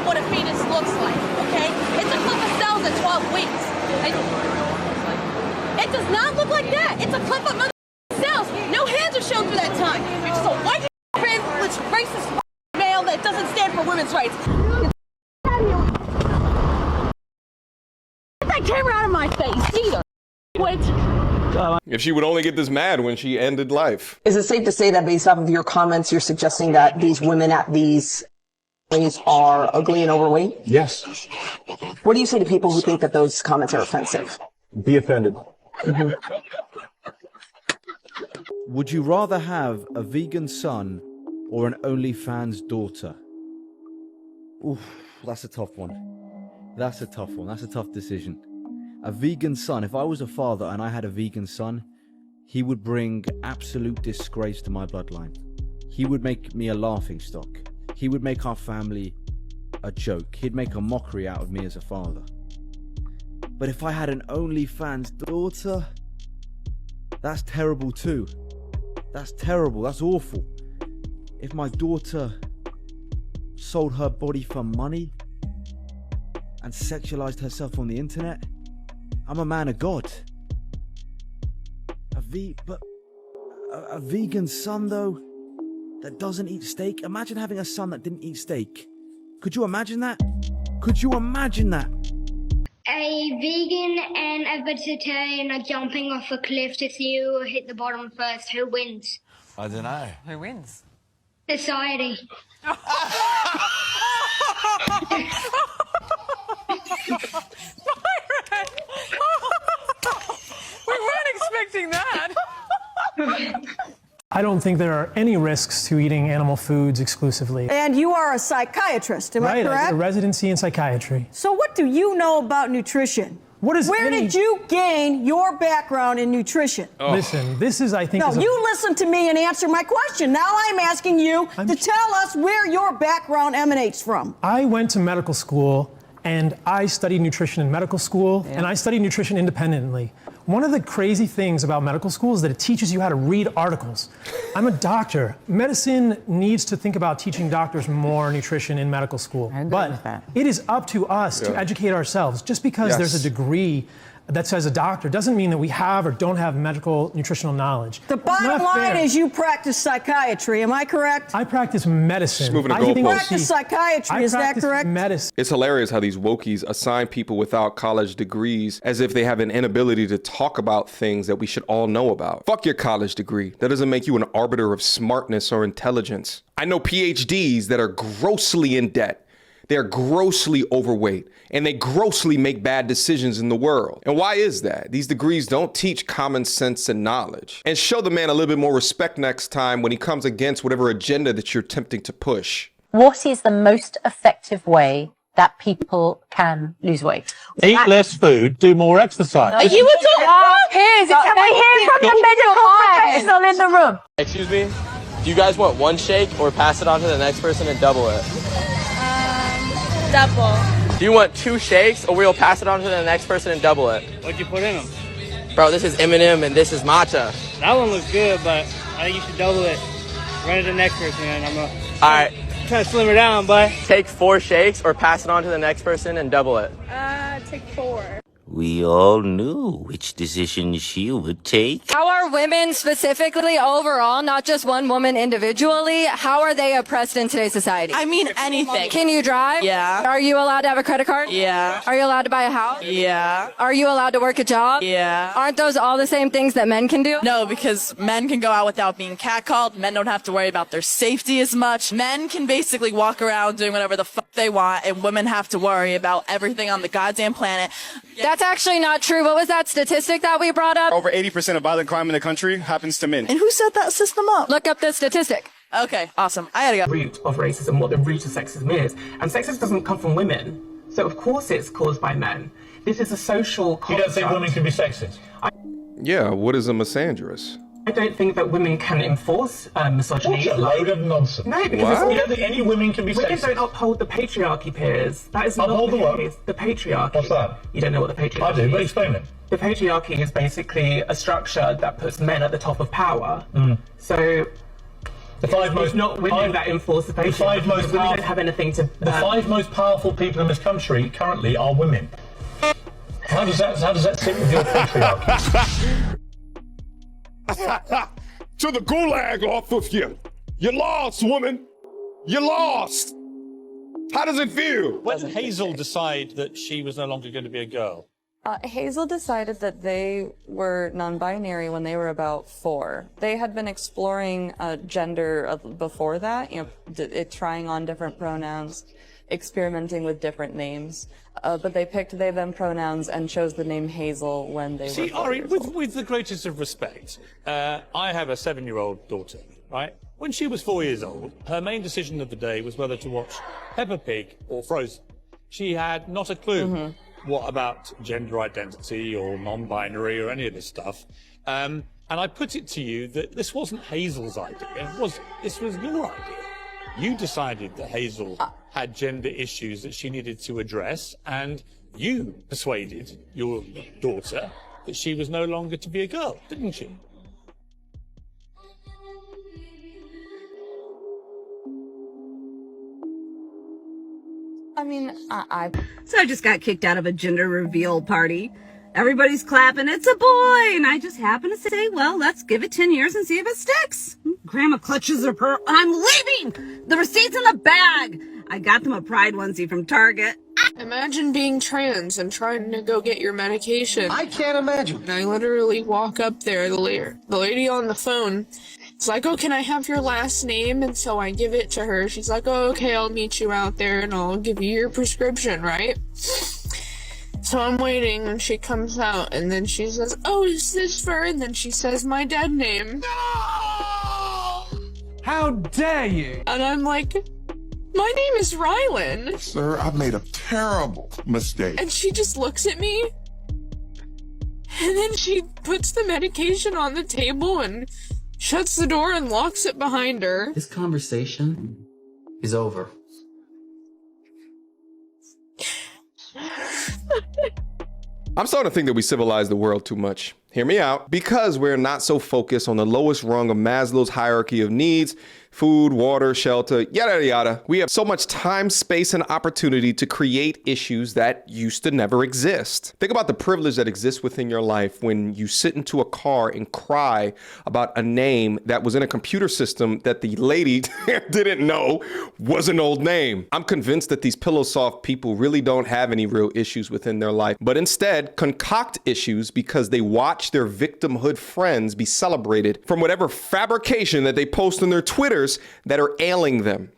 of what a fetus looks like, okay? It's a clip of cells at 12 weeks. It does not look like that. It's a clip of cells. No hands are shown for that time. You're just a white privileged racist male that doesn't stand for women's rights. Get that camera out of my face, either. Quit. If she would only get this mad when she ended life. Is it safe to say that based off of your comments, you're suggesting that these women at these things are ugly and overweight? Yes. What do you say to people who think that those comments are offensive? Be offended. Would you rather have a vegan son or an OnlyFans daughter? Oof, that's a tough one. That's a tough one. That's a tough decision. A vegan son, if I was a father and I had a vegan son, he would bring absolute disgrace to my bloodline. He would make me a laughingstock. He would make our family a joke. He'd make a mockery out of me as a father. But if I had an OnlyFans daughter, that's terrible too. That's terrible. That's awful. If my daughter sold her body for money and sexualized herself on the internet, I'm a man of God. But a vegan son though, that doesn't eat steak. Imagine having a son that didn't eat steak. Could you imagine that? Could you imagine that? A vegan and a vegetarian are jumping off a cliff to see who will hit the bottom first. Who wins? I don't know. Who wins? Society. We weren't expecting that. I don't think there are any risks to eating animal foods exclusively. And you are a psychiatrist, am I correct? Right, a residency in psychiatry. So what do you know about nutrition? Where did you gain your background in nutrition? Oh. Listen, this is, I think... No, you listen to me and answer my question. Now I'm asking you to tell us where your background emanates from. I went to medical school, and I studied nutrition in medical school, and I studied nutrition independently. One of the crazy things about medical school is that it teaches you how to read articles. I'm a doctor. Medicine needs to think about teaching doctors more nutrition in medical school. But it is up to us to educate ourselves. Just because there's a degree that says a doctor doesn't mean that we have or don't have medical nutritional knowledge. The bottom line is you practice psychiatry, am I correct? I practice medicine. Just moving the You goalposts. practice psychiatry, is that correct? Medicine. It's hilarious how these wokies assign people without college degrees as if they have an inability to talk about things that we should all know about. Fuck your college degree. That doesn't make you an arbiter of smartness or intelligence. I know PhDs that are grossly in debt. They're grossly overweight, and they grossly make bad decisions in the world. And why is that? These degrees don't teach common sense and knowledge. And show the man a little bit more respect next time when he comes against whatever agenda that you're attempting to push. What is the most effective way that people can lose weight? Eat less food, do more exercise. Are you can we hear from the medical professional in the room? Excuse me, do you guys want one shake or pass it on to the next person and double it? Double. Do you want 2 shakes or we'll pass it on to the next person and double it? What'd you put in them? Bro, this is M&M and this is matcha. That one looks good, but I think you should double it. Run it to the next person, and I'm Alright. trying to slim her down, but... Take 4 shakes or pass it on to the next person and double it. Take 4. We all knew which decision she would take. How are women specifically overall, not just one woman individually, how are they oppressed in today's society? I mean anything. Can you drive? Yeah. Are you allowed to have a credit card? Yeah. Are you allowed to buy a house? Yeah. Are you allowed to work a job? Yeah. Aren't those all the same things that men can do? No, because men can go out without being catcalled. Men don't have to worry about their safety as much. Men can basically walk around doing whatever the fuck they want, and women have to worry about everything on the goddamn planet. That's actually not true. What was that statistic that we brought up? Over 80% of violent crime in the country happens to men. And who set that system up? Look up the statistic. Okay, awesome. I gotta go. Root of racism, what the root of sexism is. And sexism doesn't come from women. So of course it's caused by men. This is a social construct. You don't think women can be sexist? Yeah, what is a misandrist? I don't think that women can enforce misogyny. What a load of nonsense. No, because you don't think any women can be women sexist? don't uphold the patriarchy, Piers. That is Uphold not the what? case. The patriarchy. What's that? You don't know what the patriarchy is? I do, but explain it. The patriarchy is basically a structure that puts men at the top of power. So The five most It's not women that enforce the pay the five most women powerful, don't have anything to. the five most powerful people in this country currently are women. How does that sit with your patriarchy? To the gulag off of you. You lost, woman. You lost. How does it feel? When did Hazel decide that she was no longer going to be a girl? Hazel decided that they were non-binary when they were about 4. They had been exploring gender before that, trying on different pronouns, experimenting with different names. But they picked they, them pronouns and chose the name Hazel when they were 4 Ari, years old. with the greatest of respect, I have a 7-year-old daughter, right? When she was 4 years old, her main decision of the day was whether to watch Peppa Pig or Frozen. She had not a clue what about gender identity or non-binary or any of this stuff. And I put it to you that this wasn't Hazel's idea. This was your idea. You decided that Hazel had gender issues that she needed to address, and you persuaded your daughter that she was no longer to be a girl, didn't you? I mean, So I just got kicked out of a gender reveal party. Everybody's clapping, it's a boy, and I just happen to say, well, let's give it 10 years and see if it sticks. Grandma clutches her pearl. I'm leaving! The receipt's in the bag! I got them a Pride onesie from Target. Imagine being trans and trying to go get your medication. I can't imagine. And I literally walk up there, the lady on the phone, it's like, oh, can I have your last name? And so I give it to her. She's like, oh, okay, I'll meet you out there and I'll give you your prescription, right? So I'm waiting and she comes out and then she says, oh, is this for? And then she says my dead name. No! How dare you? And I'm like, my name is Rylan. Sir, I've made a terrible mistake. And she just looks at me. And then she puts the medication on the table and shuts the door and locks it behind her. This conversation is over. I'm starting to think that we civilize the world too much. Hear me out. Because we're not so focused on the lowest rung of Maslow's hierarchy of needs, food, water, shelter, yada, yada. We have so much time, space, and opportunity to create issues that used to never exist. Think about the privilege that exists within your life when you sit into a car and cry about a name that was in a computer system that the lady didn't know was an old name. I'm convinced that these pillow soft people really don't have any real issues within their life, but instead concoct issues because they watch their victimhood friends be celebrated from whatever fabrication that they post on their Twitters that are ailing them.